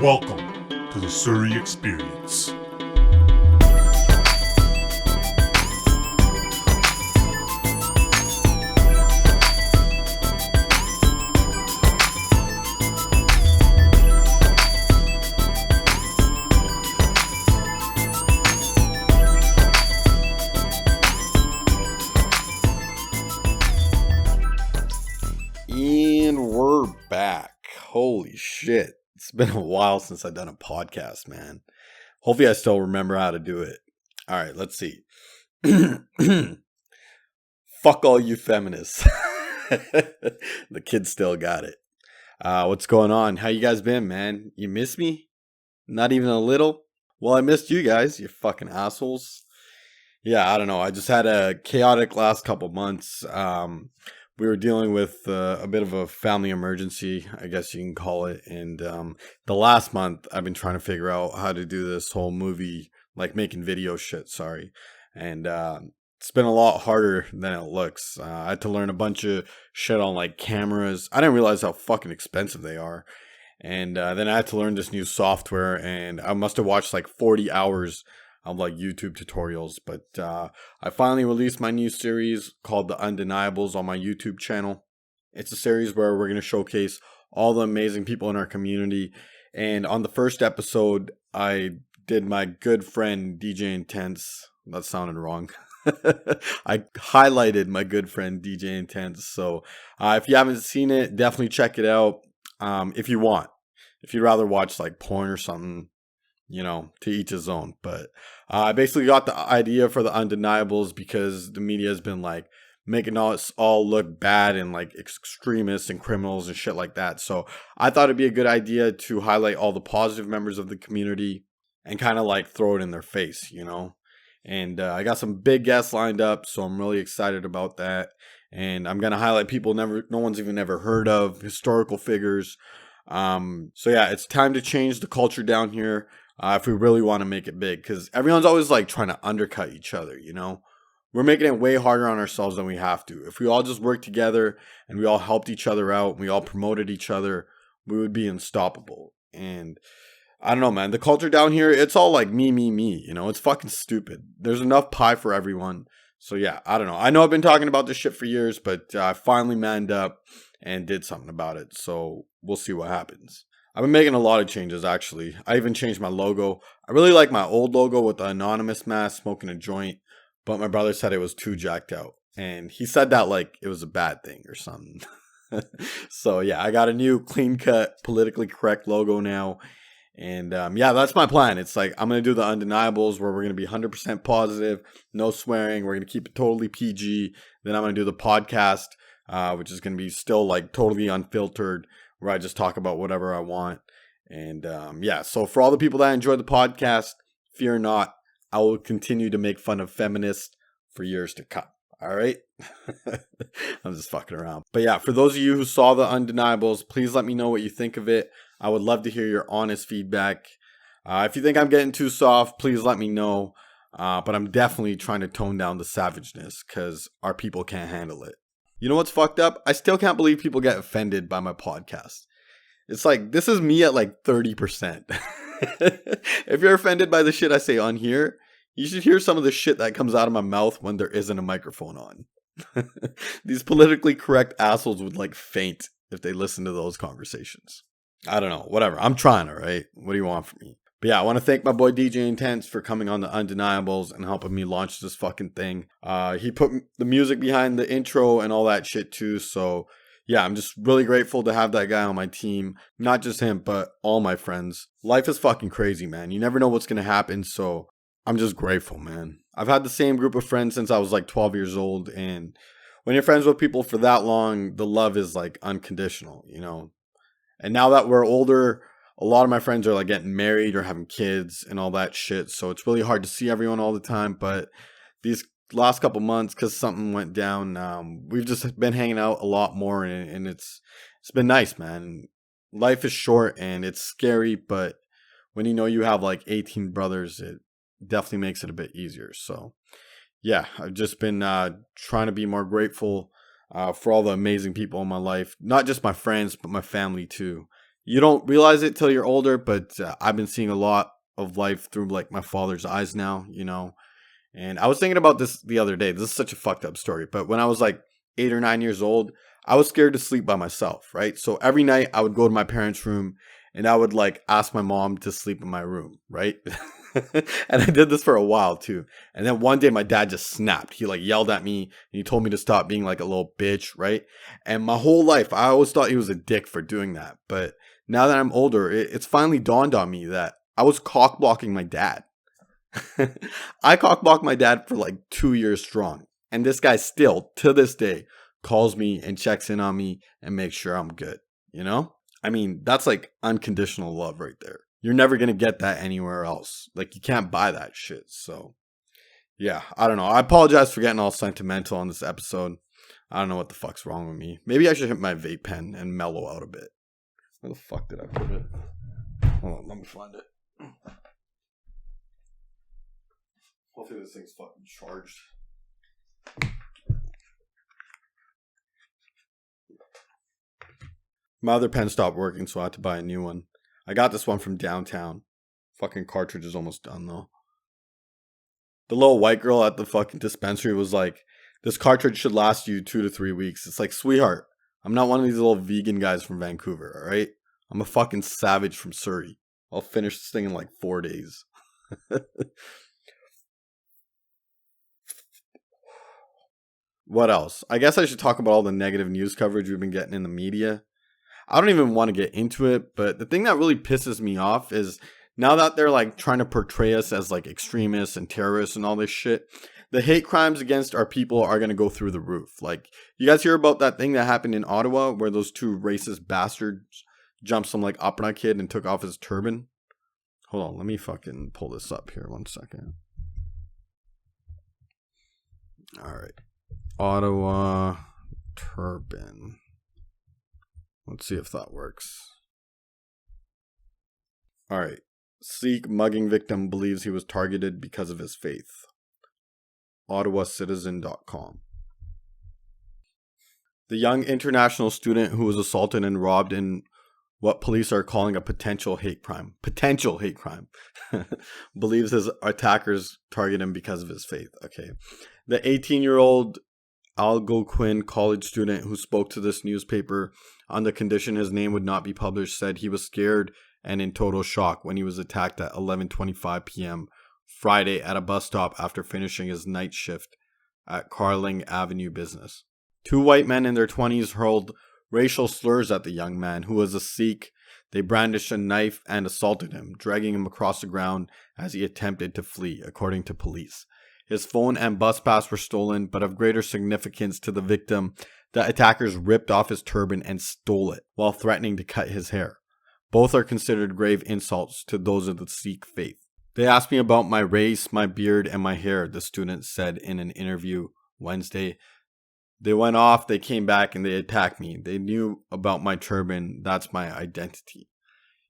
Welcome to the Surrey Experience. And we're back. Holy shit. It's been a while since I've done a podcast, man. Hopefully I still remember how to do it. All right, let's see. Fuck all you feminists. The kids still got it. What's going on? How you guys been, man? You miss me? Not even a little? Well, I missed you guys, you fucking assholes. Yeah, I don't know. I just had a chaotic last couple months. We were dealing with a bit of a family emergency, I guess you can call it. And the last month, I've been trying to figure out how to do this whole movie, like making video shit, sorry. And it's been a lot harder than it looks. I had to learn a bunch of shit on like cameras. I didn't realize how fucking expensive they are. And then I had to learn this new software, and I must have watched like 40 hours of like YouTube tutorials, but I finally released my new series called The Undeniables on my YouTube channel. It's a series where we're going to showcase all the amazing people in our community. And on the first episode, I did my good friend DJ Intense. That sounded wrong. I highlighted my good friend DJ Intense. So if you haven't seen it, definitely check it out if you want. If you'd rather watch like porn or something, you know, to each his own. But I basically got the idea for the Undeniables because the media has been like making us all look bad and like extremists and criminals and shit like that. So I thought it'd be a good idea to highlight all the positive members of the community and kind of like throw it in their face, you know. And I got some big guests lined up, so I'm really excited about that. And I'm gonna highlight people no one's even ever heard of, historical figures. So yeah, it's time to change the culture down here. If we really want to make it big, because everyone's always like trying to undercut each other, you know, we're making it way harder on ourselves than we have to. If we all just worked together and we all helped each other out and we all promoted each other, we would be unstoppable. And I don't know, man, the culture down here, it's all like me, you know, it's fucking stupid. There's enough pie for everyone. So yeah, I don't know. I know I've been talking about this shit for years, but I finally manned up and did something about it. So we'll see what happens. I've been making a lot of changes, actually. I even changed my logo. I really like my old logo with the anonymous mask smoking a joint, but my brother said it was too jacked out. And he said that like it was a bad thing or something. So yeah, I got a new clean-cut, politically correct logo now. And yeah, that's my plan. It's like I'm going to do the Undeniables where we're going to be 100% positive, no swearing. We're going to keep it totally PG. Then I'm going to do the podcast, which is going to be still like totally unfiltered, where I just talk about whatever I want. And yeah, so for all the people that enjoy the podcast, fear not, I will continue to make fun of feminists for years to come. All right? I'm just fucking around. But yeah, for those of you who saw the Undeniables, please let me know what you think of it. I would love to hear your honest feedback. If you think I'm getting too soft, please let me know. But I'm definitely trying to tone down the savageness because our people can't handle it. You know what's fucked up? I still can't believe people get offended by my podcast. It's like, this is me at like 30%. If you're offended by the shit I say on here, you should hear some of the shit that comes out of my mouth when there isn't a microphone on. These politically correct assholes would like faint if they listen to those conversations. I don't know, whatever. I'm trying, all right? What do you want from me? But yeah, I want to thank my boy DJ Intense for coming on the Undeniables and helping me launch this fucking thing. He put the music behind the intro and all that shit too. So yeah, I'm just really grateful to have that guy on my team. Not just him, but all my friends. Life is fucking crazy, man. You never know what's going to happen. So I'm just grateful, man. I've had the same group of friends since I was like 12 years old. And when you're friends with people for that long, the love is like unconditional, you know. And now that we're older, a lot of my friends are like getting married or having kids and all that shit. So it's really hard to see everyone all the time. But these last couple months, because something went down, we've just been hanging out a lot more. And it's been nice, man. Life is short and it's scary. But when you know you have like 18 brothers, it definitely makes it a bit easier. So yeah, I've just been trying to be more grateful for all the amazing people in my life. Not just my friends, but my family too. You don't realize it till you're older, but I've been seeing a lot of life through like my father's eyes now, you know. And I was thinking about this the other day. This is such a fucked up story, but when I was like 8 or 9 years old, I was scared to sleep by myself, right? So every night I would go to my parents' room and I would like ask my mom to sleep in my room, right? And I did this for a while too. And then one day my dad just snapped. He like yelled at me and he told me to stop being like a little bitch, right? And my whole life I always thought he was a dick for doing that. But now that I'm older, it's finally dawned on me that I was cock blocking my dad. I cockblocked my dad for like 2 years strong. And this guy still, to this day, calls me and checks in on me and makes sure I'm good. You know? I mean, that's like unconditional love right there. You're never going to get that anywhere else. Like, you can't buy that shit. So, yeah, I don't know. I apologize for getting all sentimental on this episode. I don't know what the fuck's wrong with me. Maybe I should hit my vape pen and mellow out a bit. Where the fuck did I put it? Hold on, let me find it. Hopefully this thing's fucking charged. My other pen stopped working, so I had to buy a new one. I got this one from downtown. Fucking cartridge is almost done, though. The little white girl at the fucking dispensary was like, this cartridge should last you 2 to 3 weeks. It's like, sweetheart, I'm not one of these little vegan guys from Vancouver, alright? I'm a fucking savage from Surrey. I'll finish this thing in like 4 days. What else? I guess I should talk about all the negative news coverage we've been getting in the media. I don't even want to get into it, but the thing that really pisses me off is now that they're like trying to portray us as like extremists and terrorists and all this shit, the hate crimes against our people are going to go through the roof. Like, you guys hear about that thing that happened in Ottawa where those two racist bastards jumped some like opera kid and took off his turban? Hold on, let me fucking pull this up here 1 second. All right. Ottawa turban. Let's see if that works. Alright. Sikh mugging victim believes he was targeted because of his faith. OttawaCitizen.com. The young international student who was assaulted and robbed in what police are calling a potential hate crime. Potential hate crime. Believes his attackers target him because of his faith. Okay. The 18-year-old Algonquin college student who spoke to this newspaper on the condition his name would not be published said he was scared and in total shock when he was attacked at 11:25 p.m. Friday at a bus stop after finishing his night shift at Carling Avenue Business. Two white men in their 20s hurled racial slurs at the young man, who was a Sikh. They brandished a knife and assaulted him, dragging him across the ground as he attempted to flee, according to police. His phone and bus pass were stolen, but of greater significance to the victim, the attackers ripped off his turban and stole it while threatening to cut his hair. Both are considered grave insults to those of the Sikh faith. They asked me about my race, my beard, and my hair, the student said in an interview Wednesday. They went off, they came back, and they attacked me. They knew about my turban. That's my identity.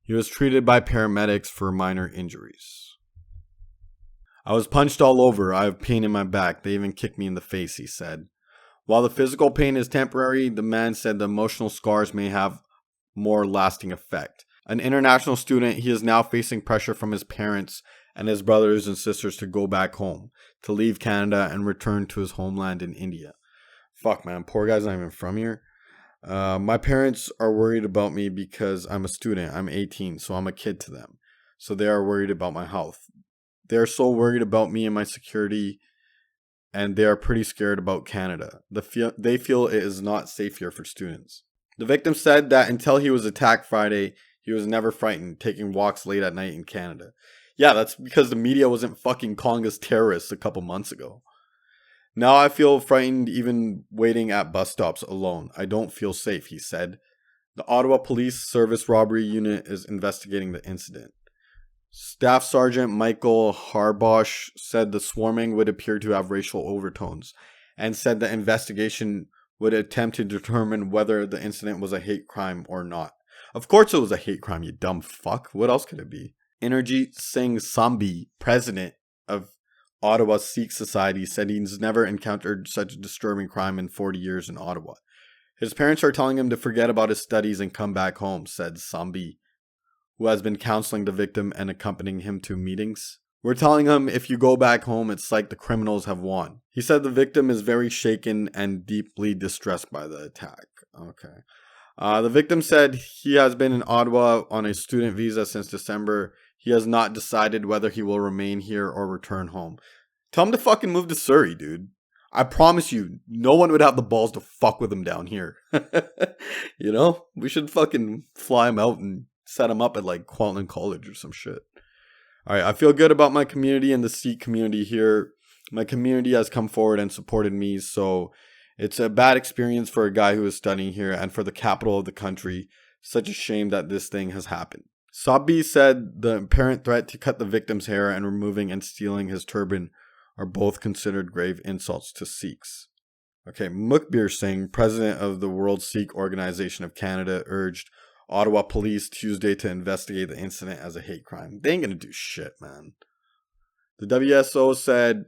He was treated by paramedics for minor injuries. I was punched all over. I have pain in my back. They even kicked me in the face, he said. While the physical pain is temporary, the man said the emotional scars may have more lasting effect. An international student, he is now facing pressure from his parents and his brothers and sisters to go back home, to leave Canada and return to his homeland in India. Fuck, man, poor guy's not even from here. My parents are worried about me because I'm a student. I'm 18, so I'm a kid to them. So they are worried about my health. They are so worried about me and my security, and they are pretty scared about Canada. They feel it is not safe here for students. The victim said that until he was attacked Friday, he was never frightened, taking walks late at night in Canada. Yeah, that's because the media wasn't fucking calling us terrorists a couple months ago. Now I feel frightened even waiting at bus stops alone. I don't feel safe, he said. The Ottawa Police Service Robbery Unit is investigating the incident. Staff Sergeant Michael Harbosh said the swarming would appear to have racial overtones and said the investigation would attempt to determine whether the incident was a hate crime or not. Of course it was a hate crime, you dumb fuck. What else could it be? Inderjeet Singh Sambi, president of Ottawa Sikh Society, said he's never encountered such a disturbing crime in 40 years in Ottawa. His parents are telling him to forget about his studies and come back home, said Sambi, who has been counseling the victim and accompanying him to meetings. We're telling him if you go back home, it's like the criminals have won. He said the victim is very shaken and deeply distressed by the attack. Okay. The victim said he has been in Ottawa on a student visa since December. He has not decided whether he will remain here or return home. Tell him to fucking move to Surrey, dude. I promise you, no one would have the balls to fuck with him down here. You know? We should fucking fly him out and set him up at like Kwantlen College or some shit. All right, I feel good about my community and the Sikh community here. My community has come forward and supported me, so it's a bad experience for a guy who is studying here and for the capital of the country. Such a shame that this thing has happened. Sabi said the apparent threat to cut the victim's hair and removing and stealing his turban are both considered grave insults to Sikhs. Okay, Mukbir Singh, president of the World Sikh Organization of Canada, urged Ottawa police Tuesday to investigate the incident as a hate crime. They ain't gonna do shit, man. The WSO said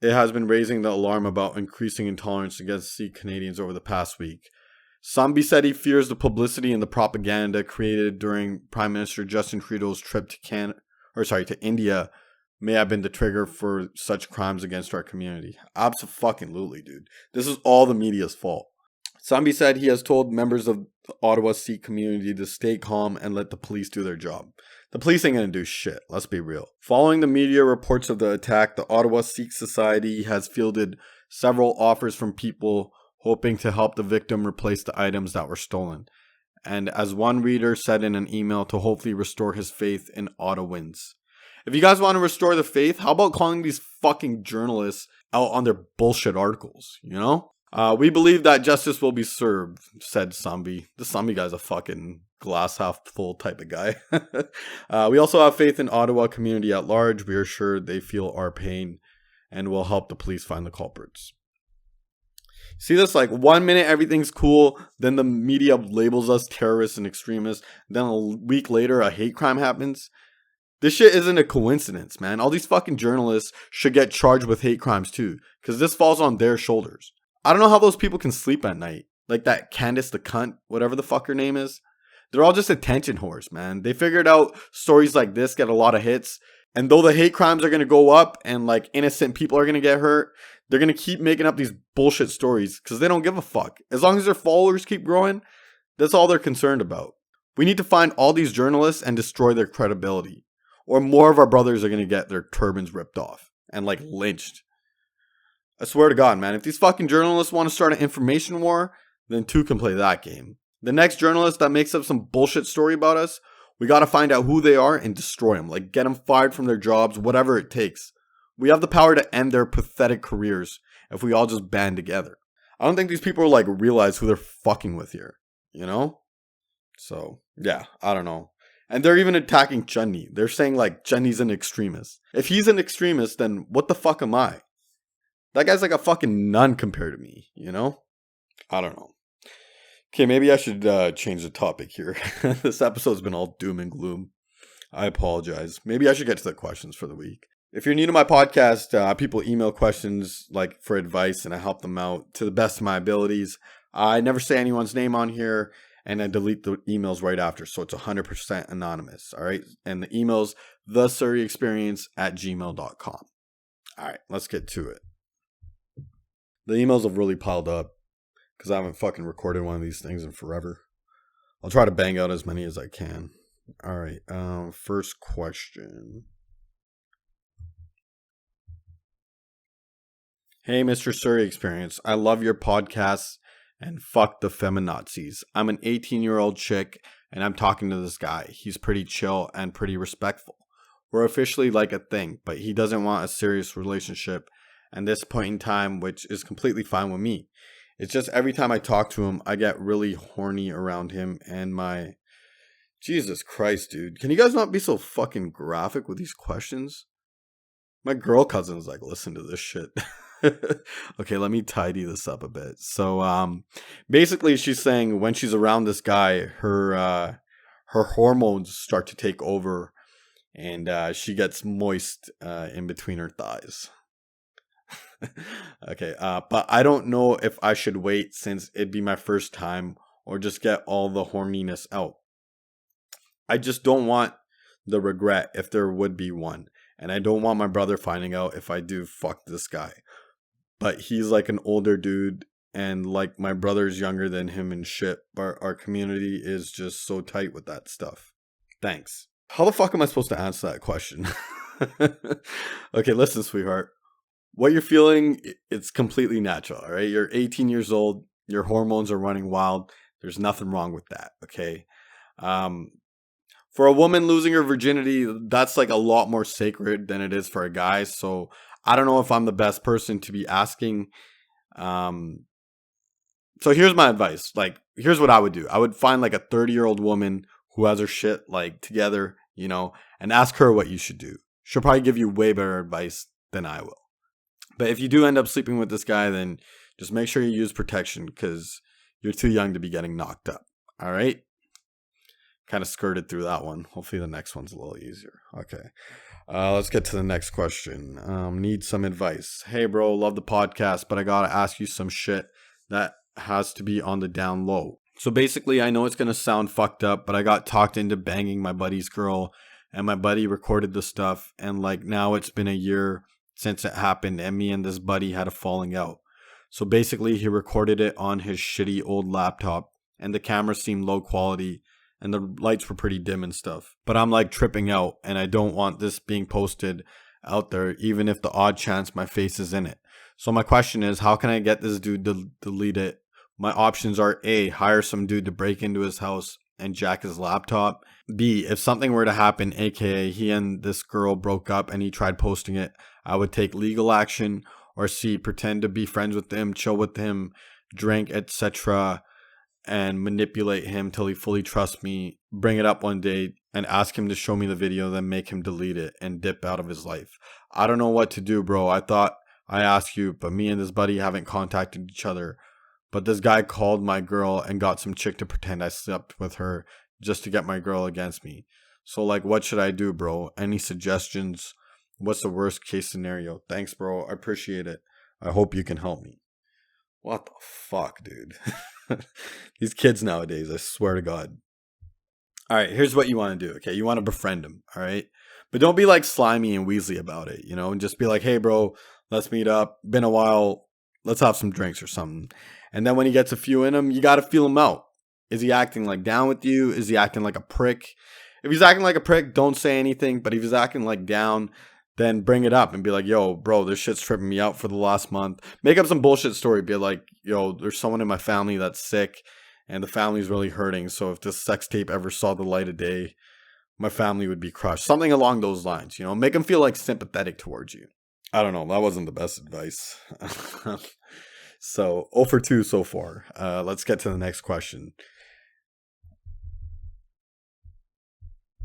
it has been raising the alarm about increasing intolerance against Sikh Canadians over the past week. Sambi said he fears the publicity and the propaganda created during Prime Minister Justin Trudeau's trip to India may have been the trigger for such crimes against our community. Absolutely, dude. This is all the media's fault. Sambi said he has told members of the Ottawa Sikh community to stay calm and let the police do their job. The police ain't gonna do shit, let's be real. Following the media reports of the attack, the Ottawa Sikh Society has fielded several offers from people hoping to help the victim replace the items that were stolen. And as one reader said in an email, to hopefully restore his faith in Ottawans. If you guys want to restore the faith, how about calling these fucking journalists out on their bullshit articles, you know? We believe that justice will be served, said Sambi. The Sambi guy's a fucking glass half full type of guy. We also have faith in Ottawa community at large. We are sure they feel our pain and will help the police find the culprits. See this, like 1 minute everything's cool, then the media labels us terrorists and extremists, then a week later a hate crime happens. This shit isn't a coincidence, man. All these fucking journalists should get charged with hate crimes too, because this falls on their shoulders. I don't know how those people can sleep at night. Like that Candace the cunt, whatever the fuck her name is. They're all just attention whores, man. They figured out stories like this get a lot of hits. And though the hate crimes are going to go up and like innocent people are going to get hurt, they're going to keep making up these bullshit stories because they don't give a fuck. As long as their followers keep growing, that's all they're concerned about. We need to find all these journalists and destroy their credibility. Or more of our brothers are going to get their turbans ripped off and like lynched. I swear to God, man, if these fucking journalists want to start an information war, then two can play that game. The next journalist that makes up some bullshit story about us, we got to find out who they are and destroy them. Like, get them fired from their jobs, whatever it takes. We have the power to end their pathetic careers if we all just band together. I don't think these people like realize who they're fucking with here, you know? So, yeah, I don't know. And they're even attacking Chunni. They're saying like Chunni's an extremist. If he's an extremist, then what the fuck am I? That guy's like a fucking nun compared to me, you know? I don't know. Okay, maybe I should change the topic here. This episode's been all doom and gloom. I apologize. Maybe I should get to the questions for the week. If you're new to my podcast, people email questions like for advice and I help them out to the best of my abilities. I never say anyone's name on here and I delete the emails right after. So it's 100% anonymous. All right. And the email's thesurreyexperience@gmail.com. All right, let's get to it. The emails have really piled up because I haven't fucking recorded one of these things in forever. I'll try to bang out as many as I can. All right. First question. Hey, Mr. Surrey Experience. I love your podcasts and fuck the feminazis. I'm an 18-year-old chick and I'm talking to this guy. He's pretty chill and pretty respectful. We're officially like a thing, but he doesn't want a serious relationship at this point in time, which is completely fine with me. It's just every time I talk to him, I get really horny around him and my... Jesus Christ, dude. Can you guys not be so fucking graphic with these questions? My girl cousin's like, listen to this shit. Okay, let me tidy this up a bit. So, basically she's saying when she's around this guy, her hormones start to take over and she gets moist in between her thighs. Okay, but I don't know if I should wait since it'd be my first time or just get all the horniness out. I just don't want the regret if there would be one. And I don't want my brother finding out if I do fuck this guy. But he's like an older dude and like my brother's younger than him and shit. Our community is just so tight with that stuff. Thanks. How the fuck am I supposed to answer that question? Okay, listen, sweetheart. What you're feeling, it's completely natural, all right? You're 18 years old. Your hormones are running wild. There's nothing wrong with that, okay? Um, for a woman losing her virginity, that's like a lot more sacred than it is for a guy. So I don't know if I'm the best person to be asking. Um, so here's my advice. Like, here's what I would do. I would find like a 30-year-old woman who has her shit like together, and ask her what you should do. She'll probably give you way better advice than I will. But if you do end up sleeping with this guy, then just make sure you use protection because you're too young to be getting knocked up. All right? Kind of skirted through that one. Hopefully the next one's a little easier. Okay. Let's get to the next question. Need some advice. Hey, bro, love the podcast, but I got to ask you some shit that has to be on the down low. So basically, I know it's going to sound fucked up, but I got talked into banging my buddy's girl, and my buddy recorded the stuff, and like now it's been a year since it happened, and me and this buddy had a falling out. So basically, he recorded it on his shitty old laptop, and the camera seemed low quality, and the lights were pretty dim and stuff. But I'm like tripping out, and I don't want this being posted out there, even if the odd chance my face is in it. So my question is, how can I get this dude to delete it? My options are A, hire some dude to break into his house and jack his laptop. B, if something were to happen, aka he and this girl broke up and he tried posting it, I would take legal action. Or C, pretend to be friends with him, chill with him, drink, etc., and manipulate him till he fully trusts me, bring it up one day and ask him to show me the video, then make him delete it and dip out of his life. I don't know what to do, bro. I thought I asked you, but me and this buddy haven't contacted each other. But this guy called my girl and got some chick to pretend I slept with her just to get my girl against me. So like, what should I do, bro? Any suggestions? What's the worst case scenario? Thanks, bro. I appreciate it. I hope you can help me. What the fuck, dude? These kids nowadays, I swear to God. All right, here's what you want to do, okay? You want to befriend him, all right? But don't be like slimy and Weasley about it, and just be like, hey, bro, let's meet up. Been a while. Let's have some drinks or something. And then when he gets a few in him, you got to feel him out. Is he acting like down with you? Is he acting like a prick? If he's acting like a prick, don't say anything. But if he's acting like down, then bring it up and be like, yo, bro, this shit's tripping me out for the last month. Make up some bullshit story. Be like, yo, there's someone in my family that's sick and the family's really hurting. So if this sex tape ever saw the light of day, my family would be crushed. Something along those lines, make them feel like sympathetic towards you. I don't know. That wasn't the best advice. So 0 for 2 so far. Let's get to the next question.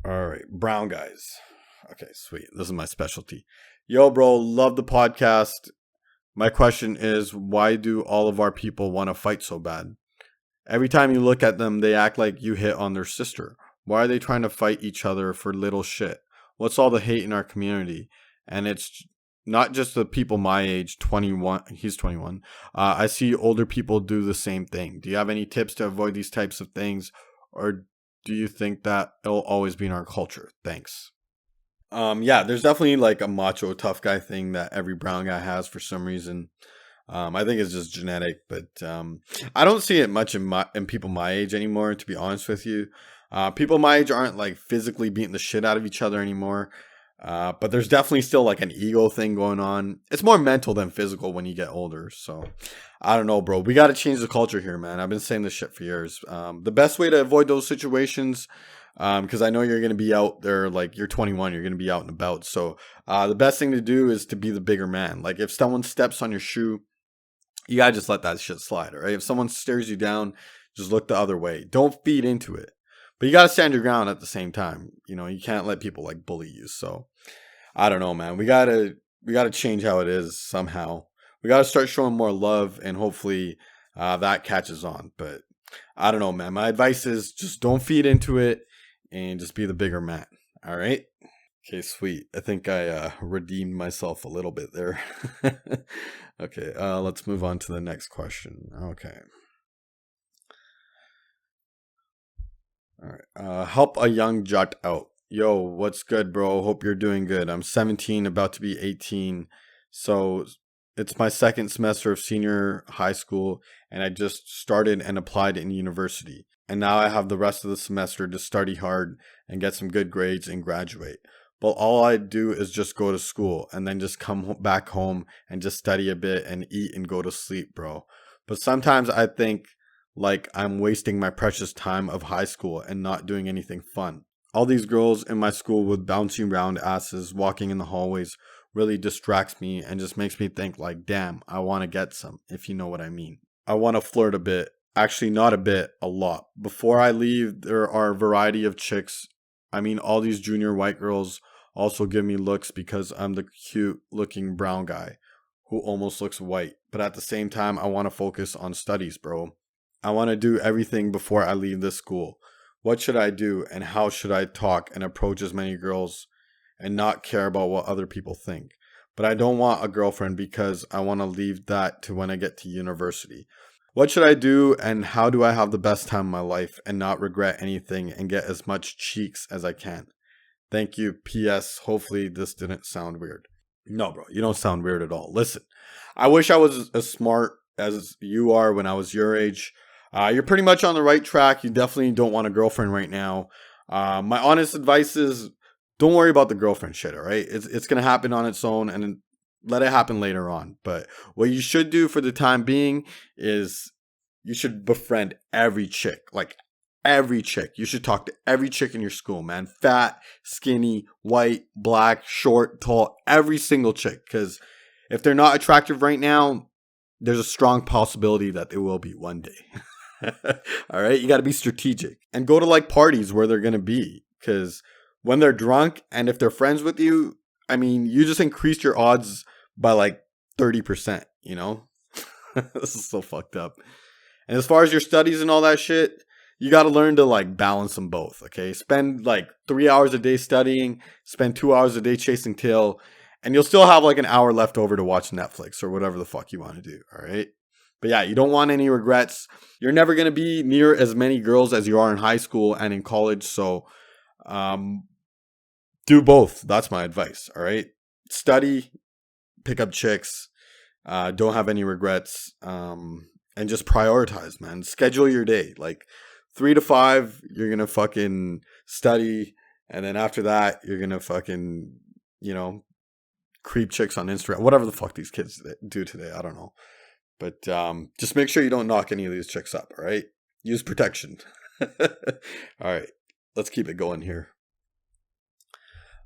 All right. Brown guys. Okay, sweet. This is my specialty. Yo, bro, love the podcast. My question is, why do all of our people want to fight so bad? Every time you look at them, they act like you hit on their sister. Why are they trying to fight each other for little shit? What's all the hate in our community? And it's not just the people my age, 21. He's 21. I see older people do the same thing. Do you have any tips to avoid these types of things? Or do you think that it'll always be in our culture? Thanks. Yeah, there's definitely like a macho tough guy thing that every brown guy has for some reason. I think it's just genetic, but I don't see it much in people my age anymore, to be honest with you. People my age aren't like physically beating the shit out of each other anymore. But there's definitely still like an ego thing going on. It's more mental than physical when you get older. So I don't know, bro. We got to change the culture here, man. I've been saying this shit for years. The best way to avoid those situations, because I know you're going to be out there, like you're 21, you're going to be out and about. So the best thing to do is to be the bigger man. Like if someone steps on your shoe, you got to just let that shit slide, all right? If someone stares you down, just look the other way. Don't feed into it. But you got to stand your ground at the same time. You can't let people like bully you. So I don't know, man. We got to change how it is somehow. We got to start showing more love and hopefully that catches on. But I don't know, man. My advice is just don't feed into it and just be the bigger man. All right. Okay, sweet. I think I redeemed myself a little bit there. Okay, let's move on to the next question. Okay. All right. Help a young jut out. Yo, what's good, bro? Hope you're doing good. I'm 17, about to be 18. So it's my second semester of senior high school, and I just started and applied in university. And now I have the rest of the semester to study hard and get some good grades and graduate. But all I do is just go to school and then just come back home and just study a bit and eat and go to sleep, bro. But sometimes I think like I'm wasting my precious time of high school and not doing anything fun. All these girls in my school with bouncing round asses walking in the hallways really distracts me and just makes me think like, damn, I want to get some, if you know what I mean. I want to flirt a bit. Actually, not a bit, a lot. Before I leave, there are a variety of chicks. I mean, all these junior white girls also give me looks because I'm the cute looking brown guy who almost looks white. But at the same time, I want to focus on studies, bro. I want to do everything before I leave this school. What should I do and how should I talk and approach as many girls and not care about what other people think? But I don't want a girlfriend because I want to leave that to when I get to university. What should I do and how do I have the best time of my life and not regret anything and get as much cheeks as I can? Thank you. P.S. Hopefully this didn't sound weird. No, bro, you don't sound weird at all. Listen, I wish I was as smart as you are when I was your age. You're pretty much on the right track. You definitely don't want a girlfriend right now. My honest advice is don't worry about the girlfriend shit, all right? It's going to happen on its own and let it happen later on. But what you should do for the time being is you should befriend every chick, like every chick. You should talk to every chick in your school, man. Fat, skinny, white, black, short, tall, every single chick. Because if they're not attractive right now, there's a strong possibility that they will be one day. All right, you got to be strategic and go to like parties where they're going to be because when they're drunk and if they're friends with you, I mean, you just increased your odds by like 30%, you know? This is so fucked up. And as far as your studies and all that shit, you got to learn to like balance them both, okay? Spend like 3 hours a day studying, spend 2 hours a day chasing tail, and you'll still have like an hour left over to watch Netflix or whatever the fuck you want to do, all right? But yeah, you don't want any regrets. You're never going to be near as many girls as you are in high school and in college. So do both. That's my advice. All right. Study, pick up chicks, don't have any regrets, and just prioritize, man. Schedule your day. Like 3 to 5, you're going to fucking study. And then after that, you're going to fucking, you know, creep chicks on Instagram. Whatever the fuck these kids do today. I don't know. But just make sure you don't knock any of these chicks up, all right? Use protection. All right, let's keep it going here.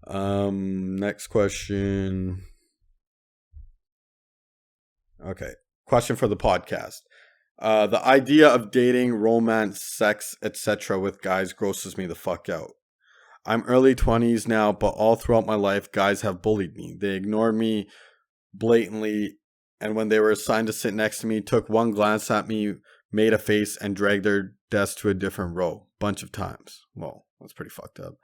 Next question. Okay, question for the podcast. The idea of dating, romance, sex, etc. with guys grosses me the fuck out. I'm early 20s now, but all throughout my life, guys have bullied me. They ignored me blatantly, and when they were assigned to sit next to me, took one glance at me, made a face, and dragged their desk to a different row. Bunch of times. Well, that's pretty fucked up.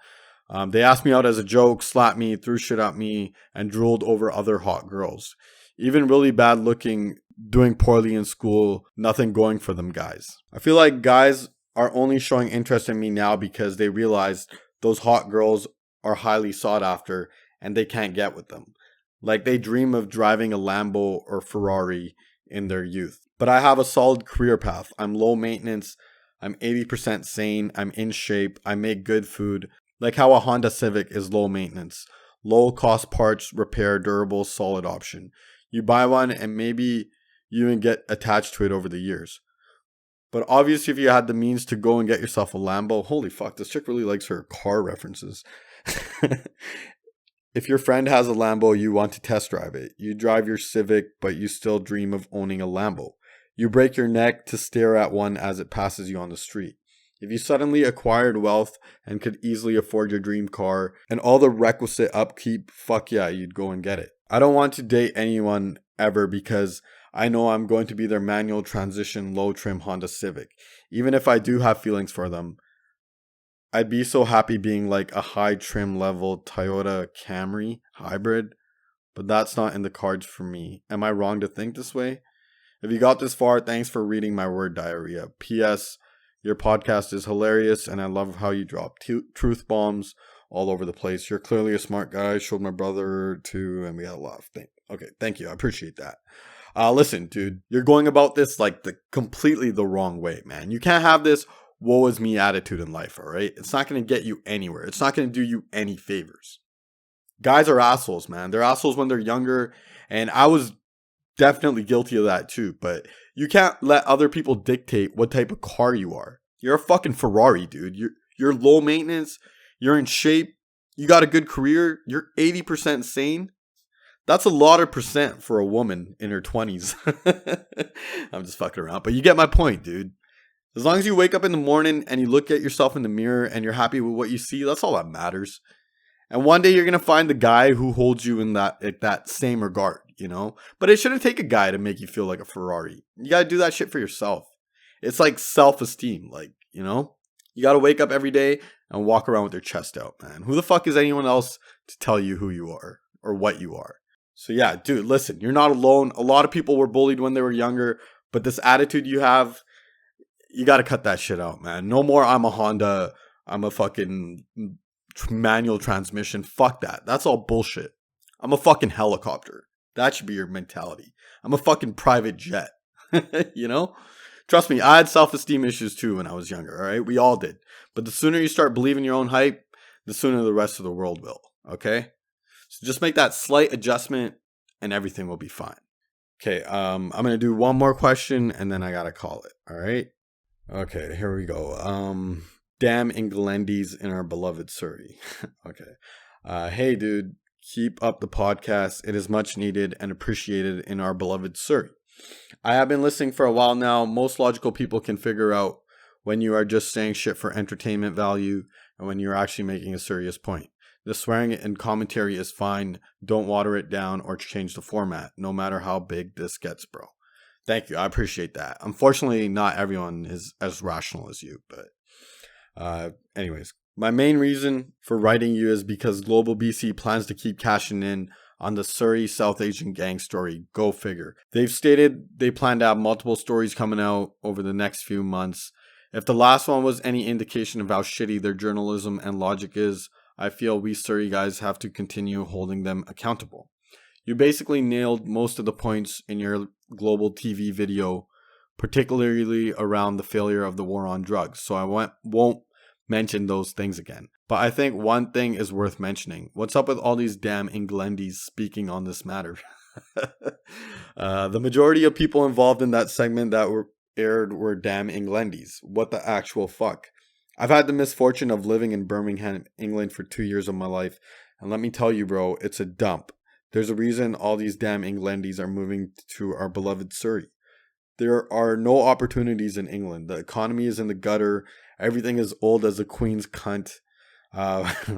They asked me out as a joke, slapped me, threw shit at me, and drooled over other hot girls. Even really bad looking, doing poorly in school, nothing going for them guys. I feel like guys are only showing interest in me now because they realize those hot girls are highly sought after and they can't get with them. Like they dream of driving a Lambo or Ferrari in their youth. But I have a solid career path. I'm low maintenance. I'm 80% sane. I'm in shape. I make good food. Like how a Honda Civic is low maintenance. Low cost parts, repair, durable, solid option. You buy one and maybe you even get attached to it over the years. But obviously if you had the means to go and get yourself a Lambo, holy fuck, this chick really likes her car references. If your friend has a Lambo, you want to test drive it. You drive your Civic, but you still dream of owning a Lambo. You break your neck to stare at one as it passes you on the street. If you suddenly acquired wealth and could easily afford your dream car and all the requisite upkeep, fuck yeah, you'd go and get it. I don't want to date anyone ever because I know I'm going to be their manual transmission low trim Honda Civic. Even if I do have feelings for them, I'd be so happy being like a high trim level Toyota Camry hybrid, but that's not in the cards for me. Am I wrong to think this way? If you got this far, thanks for reading my word diarrhea. P.S. Your podcast is hilarious, and I love how you drop truth bombs all over the place. You're clearly a smart guy. I showed my brother too, and we had a laugh. Okay, thank you. I appreciate that. Listen, dude, you're going about this like completely the wrong way, man. You can't have this woe is me attitude in life, all right? It's not going to get you anywhere. It's not going to do you any favors. Guys are assholes, man. They're assholes when they're younger, and I was definitely guilty of that too, but you can't let other people dictate what type of car you are. You're a fucking Ferrari, dude. You're low maintenance, you're in shape, you got a good career, you're 80% sane. That's a lot of percent for a woman in her 20s. I'm just fucking around, but you get my point, dude. As long as you wake up in the morning and you look at yourself in the mirror and you're happy with what you see, that's all that matters. And one day you're going to find the guy who holds you in that same regard, you know? But it shouldn't take a guy to make you feel like a Ferrari. You got to do that shit for yourself. It's like self-esteem, like, you know? You got to wake up every day and walk around with your chest out, man. Who the fuck is anyone else to tell you who you are or what you are? So yeah, dude, listen, you're not alone. A lot of people were bullied when they were younger, but this attitude you have, you got to cut that shit out, man. No more I'm a Honda, I'm a fucking manual transmission. Fuck that. That's all bullshit. I'm a fucking helicopter. That should be your mentality. I'm a fucking private jet. You know? Trust me, I had self-esteem issues too when I was younger, all right? We all did. But the sooner you start believing your own hype, the sooner the rest of the world will, okay? So just make that slight adjustment and everything will be fine. Okay, I'm going to do one more question and then I got to call it, all right? Okay, here we go. Damn Englandies in our beloved Surrey. Okay. Hey, dude, keep up the podcast. It is much needed and appreciated in our beloved Surrey. I have been listening for a while now. Most logical people can figure out when you are just saying shit for entertainment value and when you're actually making a serious point. The swearing and commentary is fine. Don't water it down or change the format, no matter how big this gets, bro. Thank you. I appreciate that. Unfortunately, not everyone is as rational as you, but anyways, my main reason for writing you is because Global BC plans to keep cashing in on the Surrey South Asian gang story. Go figure. They've stated they plan to have multiple stories coming out over the next few months. If the last one was any indication of how shitty their journalism and logic is, I feel we Surrey guys have to continue holding them accountable. You basically nailed most of the points in your Global TV video, particularly around the failure of the war on drugs, so I won't mention those things again. But I think one thing is worth mentioning. What's up with all these damn Englandies speaking on this matter? The majority of people involved in that segment that were aired were damn Englandies. What the actual fuck? I've had the misfortune of living in Birmingham, England for 2 years of my life, and let me tell you, bro, it's a dump. There's a reason all these damn Englandies are moving to our beloved Surrey. There are no opportunities in England. The economy is in the gutter. Everything is old as a queen's cunt.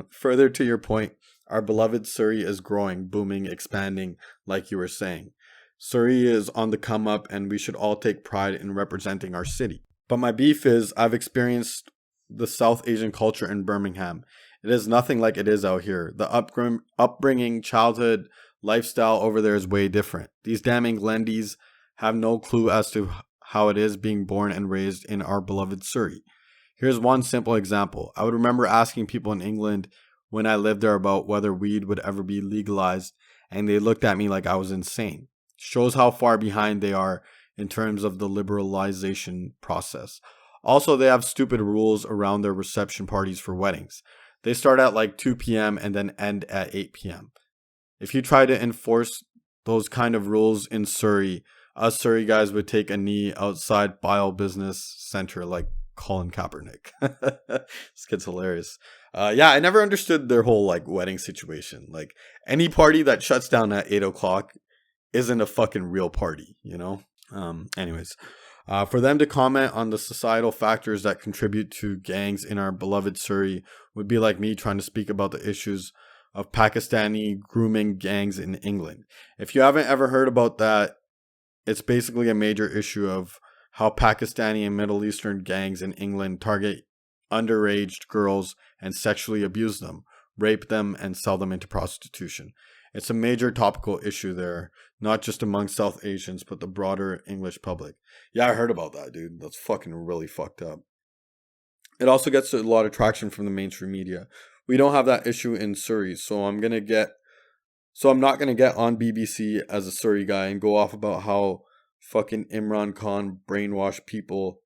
Further to your point, our beloved Surrey is growing, booming, expanding, like you were saying. Surrey is on the come up and we should all take pride in representing our city. But my beef is I've experienced the South Asian culture in Birmingham. It is nothing like it is out here. The upbringing, childhood, lifestyle over there is way different. These damn Englandies have no clue as to how it is being born and raised in our beloved Surrey. Here's one simple example. I would remember asking people in England when I lived there about whether weed would ever be legalized, and they looked at me like I was insane. Shows how far behind they are in terms of the liberalization process. Also, they have stupid rules around their reception parties for weddings. They start at like 2 p.m. and then end at 8 p.m. If you try to enforce those kind of rules in Surrey, us Surrey guys would take a knee outside Bile Business Center like Colin Kaepernick. This kid's hilarious. Yeah, I never understood their whole like wedding situation. Like any party that shuts down at 8 o'clock isn't a fucking real party, you know? Anyways, for them to comment on the societal factors that contribute to gangs in our beloved Surrey would be like me trying to speak about the issues of Pakistani grooming gangs in England. If you haven't ever heard about that, it's basically a major issue of how Pakistani and Middle Eastern gangs in England target underage girls and sexually abuse them, rape them, and sell them into prostitution. It's a major topical issue there, not just among South Asians, but the broader English public. Yeah, I heard about that, dude. That's fucking really fucked up. It also gets a lot of traction from the mainstream media. We don't have that issue in Surrey, so I'm not gonna get on BBC as a Surrey guy and go off about how fucking Imran Khan brainwashed people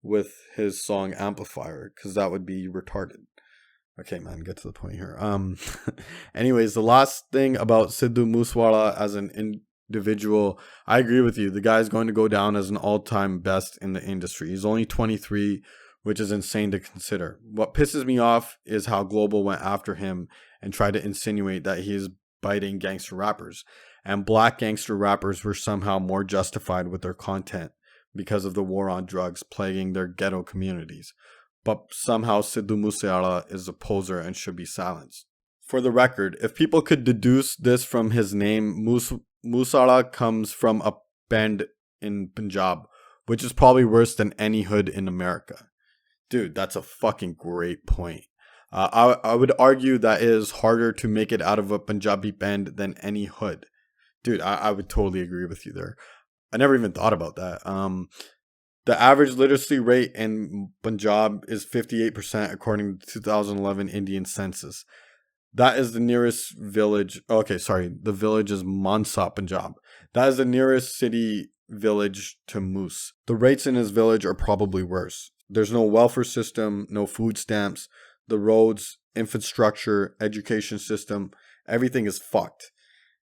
with his song Amplifier, because that would be retarded. Okay, man, get to the point here. Anyways, the last thing about Sidhu Moosewala as an individual, I agree with you. The guy's going to go down as an all-time best in the industry. He's only 23, which is insane to consider. What pisses me off is how Global went after him and tried to insinuate that he is biting gangster rappers, and black gangster rappers were somehow more justified with their content because of the war on drugs plaguing their ghetto communities. But somehow Sidhu Moosewala is a poser and should be silenced. For the record, if people could deduce this from his name, Moosewala comes from a band in Punjab, which is probably worse than any hood in America. Dude, that's a fucking great point. I would argue that it is harder to make it out of a Punjabi band than any hood. Dude, I would totally agree with you there. I never even thought about that. The average literacy rate in Punjab is 58% according to the 2011 Indian census. That is the nearest village. Okay, sorry. The village is Mansa, Punjab. That is the nearest city village to Moose. The rates in his village are probably worse. There's no welfare system, no food stamps. The roads, infrastructure, education system, everything is fucked.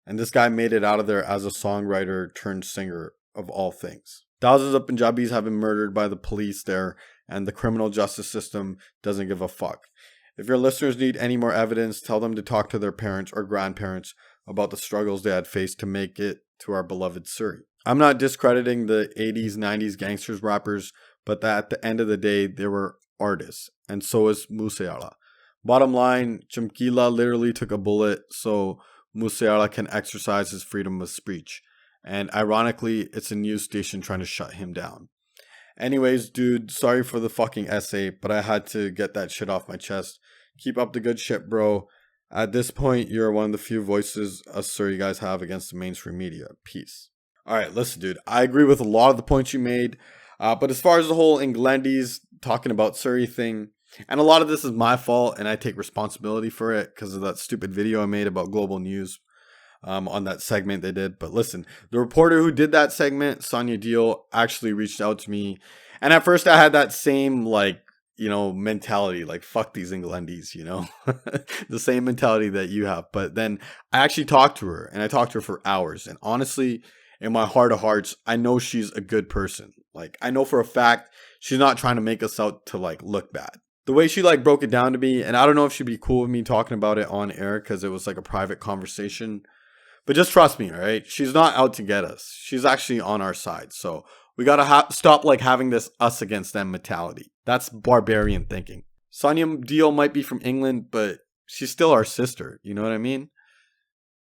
And this guy made it out of there as a songwriter turned singer of all things. Thousands of Punjabis have been murdered by the police there, and the criminal justice system doesn't give a fuck. If your listeners need any more evidence, tell them to talk to their parents or grandparents about the struggles they had faced to make it to our beloved Surrey. I'm not discrediting the 80s, 90s gangsters rappers, but that at the end of the day, they were artists, and so is Moosewala. Bottom line, Chamkila literally took a bullet so Moosewala can exercise his freedom of speech. And ironically, it's a news station trying to shut him down. Anyways, dude, sorry for the fucking essay, but I had to get that shit off my chest. Keep up the good shit, bro. At this point, you're one of the few voices us Surrey guys have against the mainstream media. Peace. Alright, listen, dude. I agree with a lot of the points you made. But as far as the whole Englandies talking about Surrey thing, and a lot of this is my fault, and I take responsibility for it because of that stupid video I made about global news on that segment they did. But listen, the reporter who did that segment, Sonia Deal, actually reached out to me. And at first I had that same, mentality, like, fuck these Englandies, the same mentality that you have. But then I actually talked to her, and I talked to her for hours. And honestly, in my heart of hearts, I know she's a good person. Like, I know for a fact she's not trying to make us out to, look bad. The way she, broke it down to me, and I don't know if she'd be cool with me talking about it on air because it was, a private conversation. But just trust me, all right? She's not out to get us. She's actually on our side. So we got to stop, having this us against them mentality. That's barbarian thinking. Sonia Deal might be from England, but she's still our sister. You know what I mean?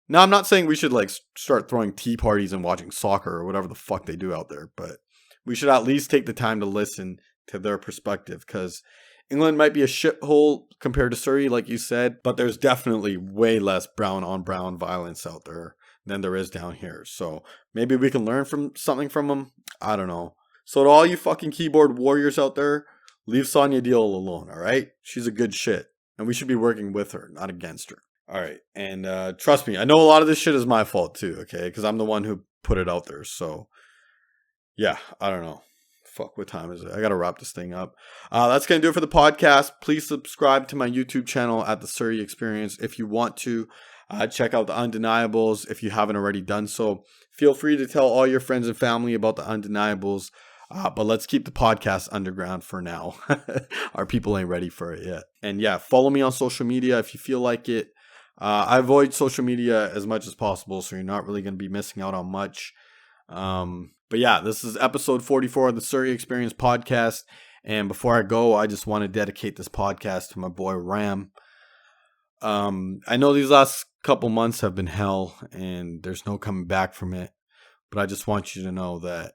Now, I'm not saying we should, start throwing tea parties and watching soccer or whatever the fuck they do out there. But we should at least take the time to listen to their perspective, because England might be a shithole compared to Surrey, like you said, but there's definitely way less brown on brown violence out there than there is down here. So maybe we can learn something from them. I don't know. So to all you fucking keyboard warriors out there, leave Sonia Deal alone, all right? She's a good shit, and we should be working with her, not against her. All right, and trust me, I know a lot of this shit is my fault too, okay? Because I'm the one who put it out there. So yeah, I don't know. Fuck, what time is it? I gotta wrap this thing up. That's gonna do it for the podcast. Please subscribe to my YouTube channel at the Surrey Experience if you want to. Check out the Undeniables if you haven't already done so. Feel free to tell all your friends and family about the Undeniables. But let's keep the podcast underground for now. Our people ain't ready for it yet. And yeah, follow me on social media if you feel like it. I avoid social media as much as possible, so you're not really going to be missing out on much. But yeah, this is episode 44 of the Surrey Experience podcast. And before I go, I just want to dedicate this podcast to my boy Ram. I know these last couple months have been hell and there's no coming back from it. But I just want you to know that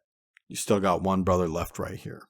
you still got one brother left right here.